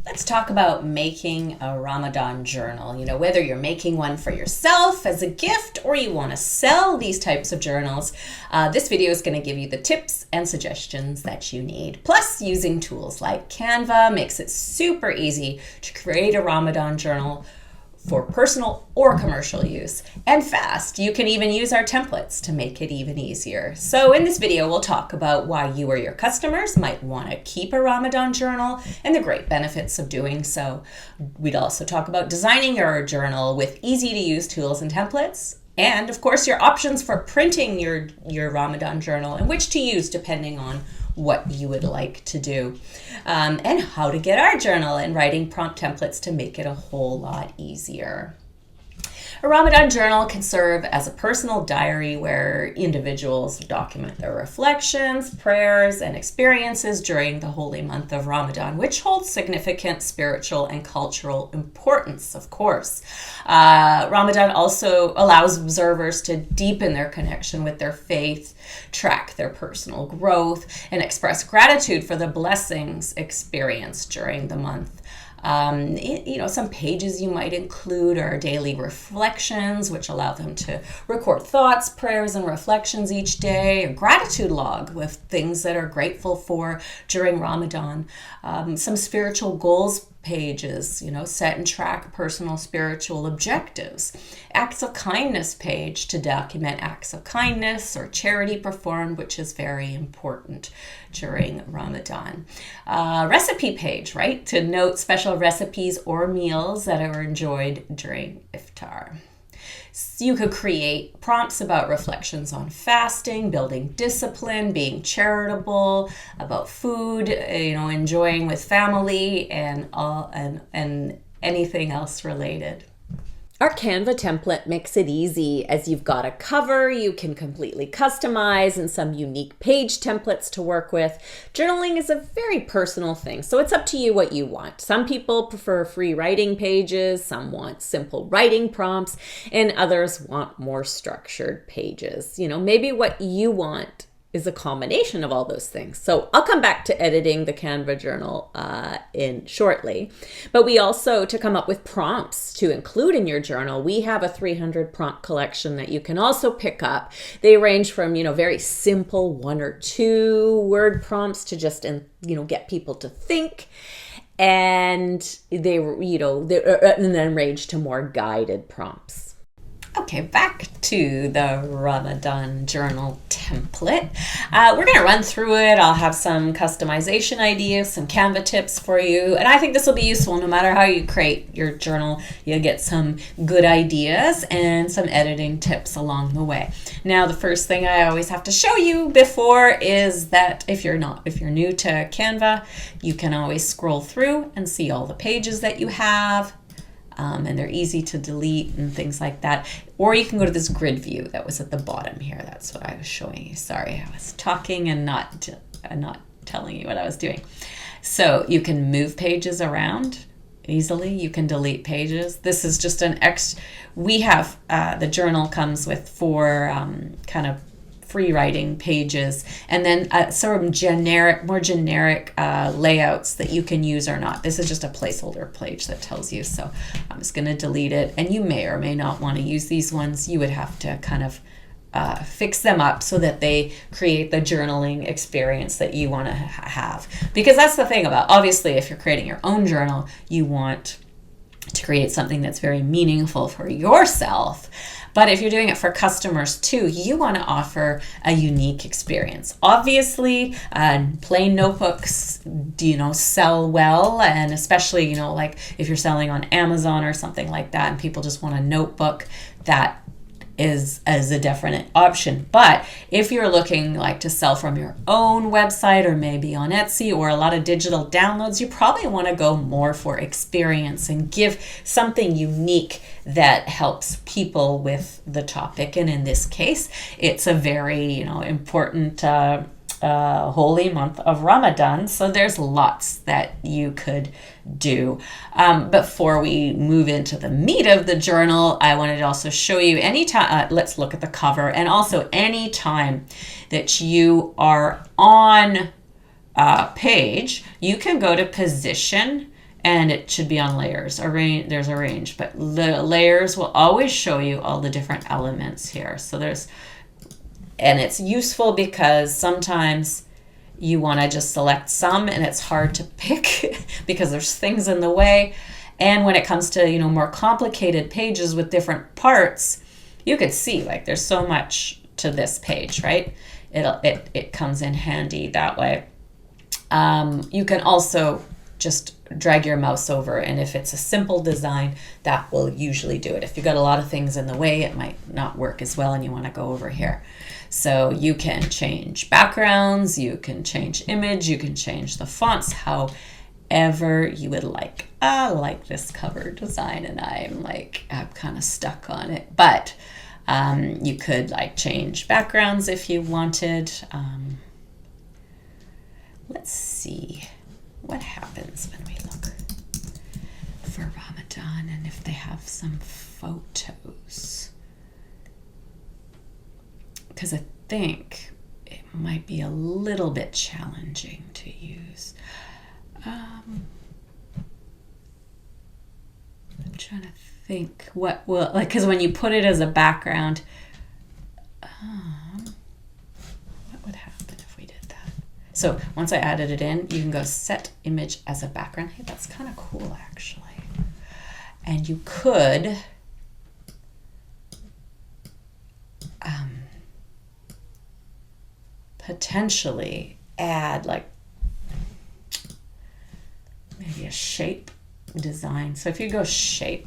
Let's talk about making a Ramadan journal. You know, whether you're making one for yourself as a gift or you want to sell these types of journals, this video is going to give you the tips and suggestions that you need. Plus, using tools like Canva makes it super easy to create a Ramadan journal for personal or commercial use, and fast. You can even use our templates to make it even easier. So in this video, we'll talk about why you or your customers might want to keep a Ramadan journal and the great benefits of doing so. We'd also talk about designing your journal with easy to use tools and templates. And of course, your options for printing your Ramadan journal and which to use depending on what you would like to do, and how to get our journal and writing prompt templates to make it a whole lot easier. A Ramadan journal can serve as a personal diary where individuals document their reflections, prayers, and experiences during the holy month of Ramadan, which holds significant spiritual and cultural importance, of course. Ramadan also allows observers to deepen their connection with their faith, track their personal growth, and express gratitude for the blessings experienced during the month. Some pages you might include are daily reflections, which allow them to record thoughts, prayers, and reflections each day, a gratitude log with things that are grateful for during Ramadan, some spiritual goals pages, set and track personal spiritual objectives, acts of kindness page to document acts of kindness or charity performed, which is very important during Ramadan. Recipe page, right, to note special recipes or meals that are enjoyed during iftar. You could create prompts about reflections on fasting, building discipline, being charitable, about food, enjoying with family, and anything else related. Our Canva template makes it easy as you've got a cover you can completely customize and some unique page templates to work with. Journaling is a very personal thing, so it's up to you what you want. Some people prefer free writing pages, some want simple writing prompts, and others want more structured pages. Maybe what you want is a combination of all those things. So I'll come back to editing the Canva journal in shortly. But we also, to come up with prompts to include in your journal, we have a 300 prompt collection that you can also pick up. They range from, very simple 1 or 2 word prompts to just, get people to think. And they, and then range to more guided prompts. Okay, back to the Ramadan journal template. We're going to run through it. I'll have some customization ideas, some Canva tips for you. And I think this will be useful no matter how you create your journal. You'll get some good ideas and some editing tips along the way. Now, the first thing I always have to show you before is that if you're new to Canva, you can always scroll through and see all the pages that you have. And they're easy to delete and things like that. Or you can go to this grid view that was at the bottom here. That's what I was showing you. Sorry, I was talking and not telling you what I was doing. So you can move pages around easily. You can delete pages. This is just we have, the journal comes with 4 kind of free writing pages, and then sort of more generic layouts that you can use or not. This is just a placeholder page that tells you. So I'm just going to delete it, and you may or may not want to use these ones. You would have to kind of fix them up so that they create the journaling experience that you want to have. Because that's the thing about, obviously, if you're creating your own journal, you want to create something that's very meaningful for yourself. But if you're doing it for customers too, you want to offer a unique experience. Obviously, plain notebooks, sell well, and especially, like if you're selling on Amazon or something like that, and people just want a notebook, that is a definite option. But if you're looking like to sell from your own website or maybe on Etsy or a lot of digital downloads, you probably want to go more for experience and give something unique that helps people with the topic. And in this case, it's a very important holy month of Ramadan. So there's lots that you could do. Before we move into the meat of the journal, I wanted to also show you anytime, let's look at the cover, and also anytime that you are on a page, you can go to position and it should be on layers. There's a range, but the layers will always show you all the different elements here. So and it's useful because sometimes you want to just select some and it's hard to pick because there's things in the way. And when it comes to, more complicated pages with different parts, you could see like there's so much to this page, right? It comes in handy that way. You can also just drag your mouse over, and if it's a simple design, that will usually do it. If you've got a lot of things in the way, it might not work as well and you want to go over here. So you can change backgrounds, you can change image, you can change the fonts however you would like. I like this cover design and I'm kind of stuck on it, but you could change backgrounds if you wanted. Let's see what happens when we look for Ramadan and if they have some photos. Because I think it might be a little bit challenging to use. I'm trying to think what will, because when you put it as a background, what would happen if we did that? So once I added it in, you can go set image as a background. Hey, that's kind of cool actually. And you could potentially add maybe a shape design. So if you go shape,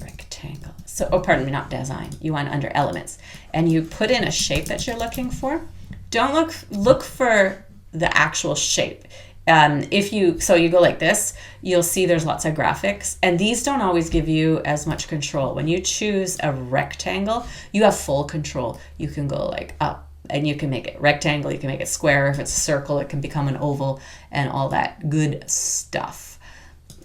rectangle. So, pardon me, not design. You want under elements. And you put in a shape that you're looking for. Don't look for the actual shape. So you go like this, you'll see there's lots of graphics, and these don't always give you as much control. When you choose a rectangle, you have full control. You can go up, and you can make it rectangle, you can make it square. If it's a circle, it can become an oval and all that good stuff.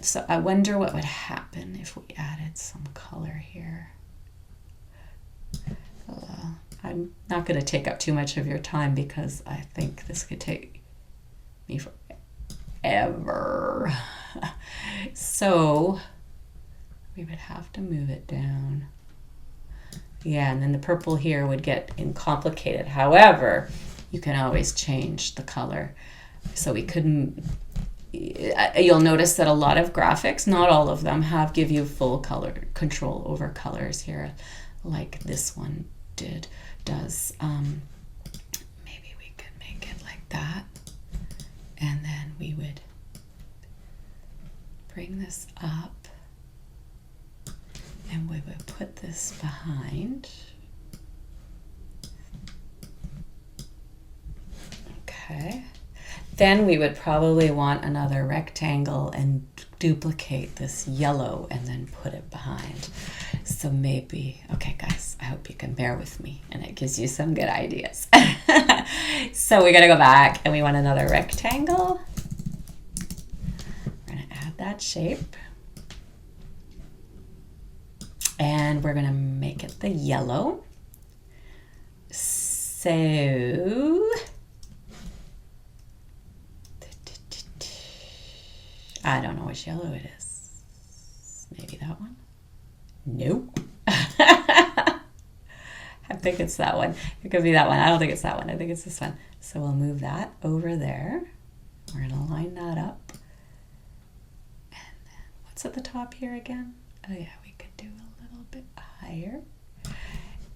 So I wonder what would happen if we added some color here. I'm not going to take up too much of your time because I think this could take me forever. So we would have to move it down. Yeah, and then the purple here would get complicated. However, you can always change the color. So we couldn't, you'll notice that a lot of graphics, not all of them, give you full color control over colors here, like this one does. Maybe we could make it like that, and then we would bring this up. And we would put this behind. Okay. Then we would probably want another rectangle and duplicate this yellow and then put it behind. So maybe, okay guys, I hope you can bear with me and it gives you some good ideas. So we're gonna go back and we want another rectangle. We're gonna add that shape. And we're going to make it the yellow. So I don't know which yellow it is. Maybe that one? Nope. I think it's that one. It could be that one. I don't think it's that one. I think it's this one. So we'll move that over there. We're going to line that up. And then what's at the top here again? Oh yeah, we could do a little bit higher.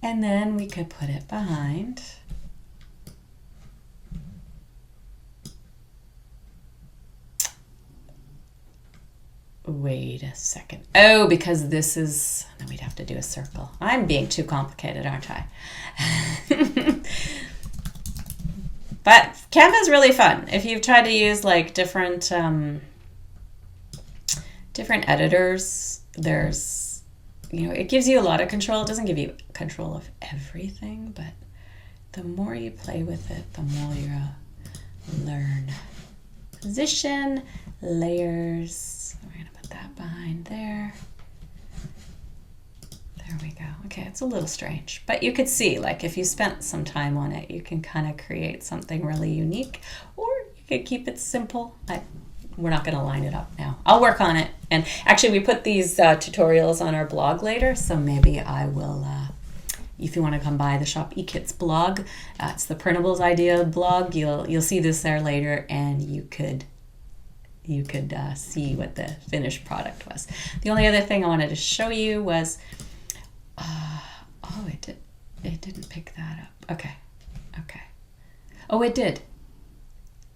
And then we could put it behind. Wait a second. Oh, because this is, then we'd have to do a circle. I'm being too complicated, aren't I? But Canva is really fun. If you've tried to use different editors, there's, it gives you a lot of control. It doesn't give you control of everything, but the more you play with it, the more you'll learn. Position, layers. We're going to put that behind there. There we go. Okay, it's a little strange, but you could see, if you spent some time on it, you can kind of create something really unique, or you could keep it simple. we're not going to line it up now. I'll work on it. And actually, we put these tutorials on our blog later, so maybe I will, if you want to come by the Shop eKits blog, it's the Printables Idea blog. You'll see this there later, and you could see what the finished product was. The only other thing I wanted to show you was, oh, it didn't pick that up. Okay. Oh, it did.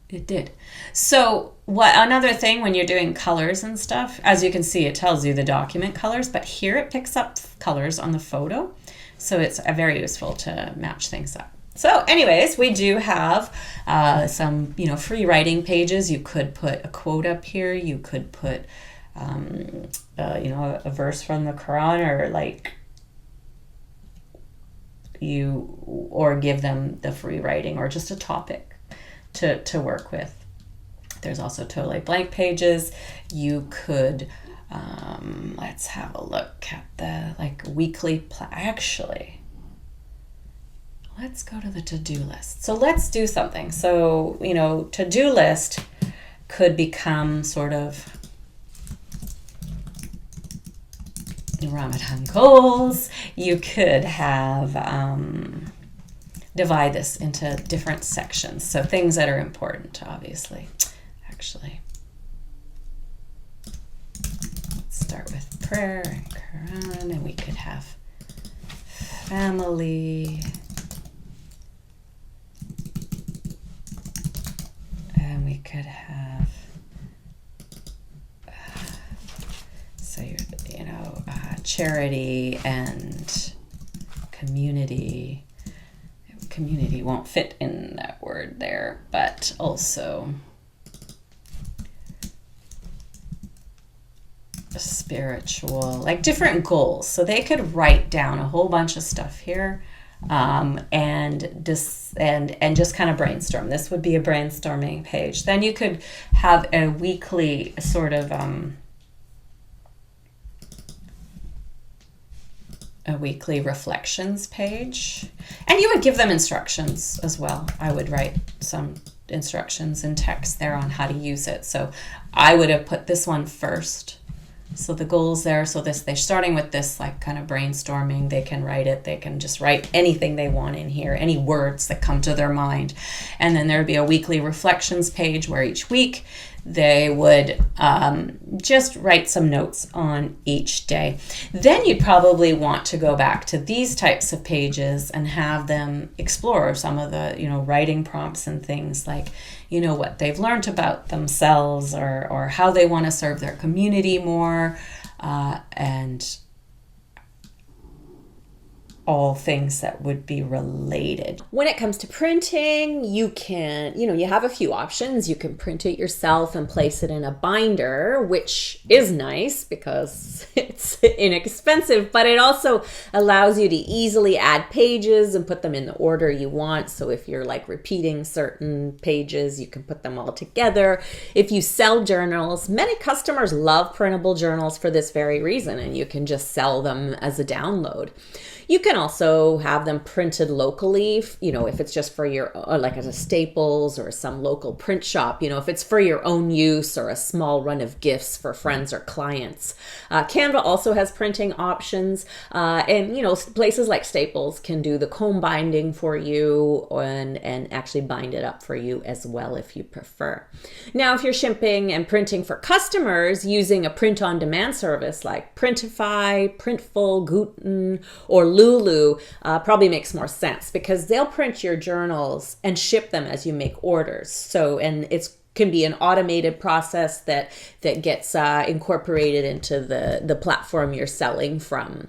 It did. So another thing when you're doing colors and stuff, as you can see, it tells you the document colors, but here it picks up colors on the photo. So it's very useful to match things up. So anyways, we do have some, free writing pages. You could put a quote up here. You could put, a verse from the Quran, or give them the free writing or just a topic to work with. There's also totally blank pages. You could, let's have a look at the weekly, actually, let's go to the to-do list. So let's do something. So, to-do list could become sort of Ramadan goals. You could have, divide this into different sections. So things that are important, obviously. Actually, let's start with prayer and Quran, and we could have family, and we could have charity and community. Community won't fit in that word there, but also spiritual, different goals. So they could write down a whole bunch of stuff here, and just kind of brainstorm. This would be a brainstorming page. Then you could have a weekly sort of a weekly reflections page, and you would give them instructions as well. I would write some instructions in text there on how to use it. So I would have put this one first. So the goals there, so they're starting with this kind of brainstorming. They can write it. They can just write anything they want in here, any words that come to their mind. And then there'd be a weekly reflections page where each week they would just write some notes on each day. Then you'd probably want to go back to these types of pages and have them explore some of the, writing prompts and things like, what they've learned about themselves or how they want to serve their community more, and all things that would be related. When it comes to printing, you can, you have a few options. You can print it yourself and place it in a binder, which is nice because it's inexpensive, but it also allows you to easily add pages and put them in the order you want. So if you're repeating certain pages, you can put them all together. If you sell journals, many customers love printable journals for this very reason, and you can just sell them as a download. You can also have them printed locally, if it's just for your, as a Staples or some local print shop, if it's for your own use or a small run of gifts for friends or clients. Canva also has printing options, and places like Staples can do the comb binding for you and actually bind it up for you as well if you prefer. Now, if you're shipping and printing for customers using a print-on-demand service like Printify, Printful, Guten, or Lulu, probably makes more sense because they'll print your journals and ship them as you make orders. So, and it's can be an automated process that gets incorporated into the platform you're selling from.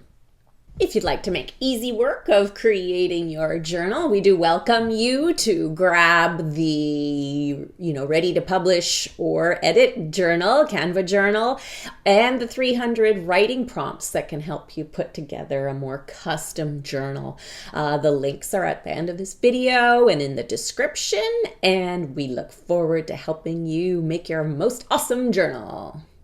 If you'd like to make easy work of creating your journal, we do welcome you to grab the, ready to publish or edit journal, Canva journal, and the 300 writing prompts that can help you put together a more custom journal. The links are at the end of this video and in the description, and we look forward to helping you make your most awesome journal.